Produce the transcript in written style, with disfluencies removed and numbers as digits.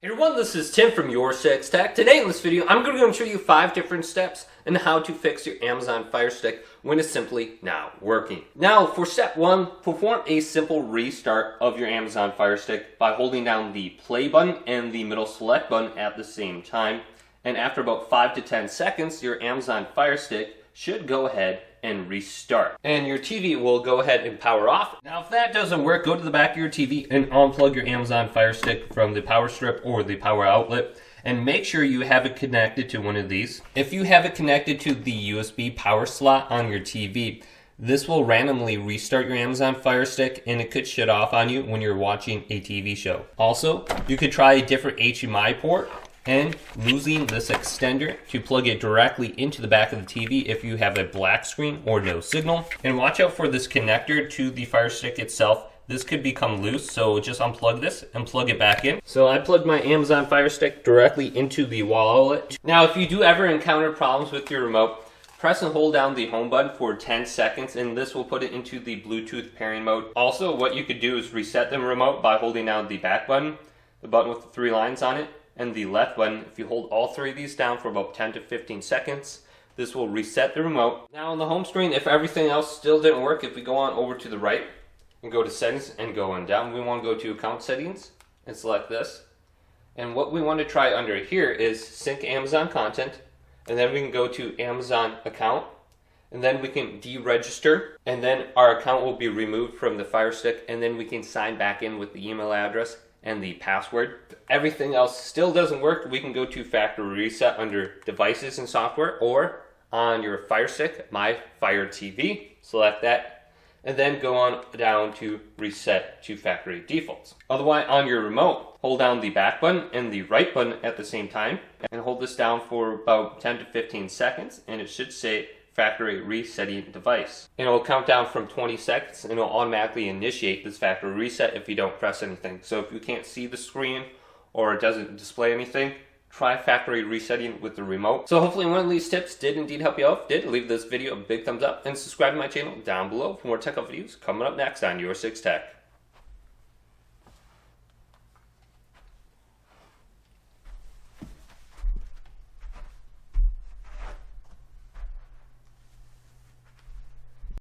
Hey everyone, this is Tim from YourSixTech. Today in this video, I'm going to show you 5 different steps in how to fix your Amazon Fire Stick when it's simply not working. Now, for step 1, perform a simple restart of your Amazon Fire Stick by holding down the play button and the middle select button at the same time. And after about 5 to 10 seconds, your Amazon Fire Stick should go ahead and restart. And your TV will go ahead and power off. Now, if that doesn't work, go to the back of your TV and unplug your Amazon Fire Stick from the power strip or the power outlet. And make sure you have it connected to one of these. If you have it connected to the USB power slot on your TV, this will randomly restart your Amazon Fire Stick and it could shut off on you when you're watching a TV show. Also, you could try a different HDMI port and losing this extender to plug it directly into the back of the TV if you have a black screen or no signal. And watch out for this connector to the Fire Stick itself. This could become loose, so just unplug this and plug it back in. So I plugged my Amazon Fire Stick directly into the wall outlet. Now, if you do ever encounter problems with your remote, press and hold down the home button for 10 seconds and this will put it into the Bluetooth pairing mode. Also, what you could do is reset the remote by holding down the back button, the button with the 3 lines on it, and the left button. If you hold all 3 of these down for about 10 to 15 seconds, this will reset the remote. Now on the home screen, if everything else still didn't work, if we go on over to the right and go to settings and go on down, we want to go to account settings and select this. And what we want to try under here is sync Amazon content, and then we can go to Amazon account, and then we can deregister, and then our account will be removed from the Fire Stick, and then we can sign back in with the email address and the password. If everything else still doesn't work, we can go to factory reset under devices and software, or on your Fire Stick, My Fire TV, select that, and then go on down to reset to factory defaults. Otherwise, on your remote, hold down the back button and the right button at the same time, and hold this down for about 10 to 15 seconds, and it should say factory resetting device. And it will count down from 20 seconds and it will automatically initiate this factory reset if you don't press anything. So if you can't see the screen or it doesn't display anything, try factory resetting with the remote. So hopefully one of these tips did indeed help you out. If it did, leave this video a big thumbs up and subscribe to my channel down below for more tech videos coming up next on YourSixTech.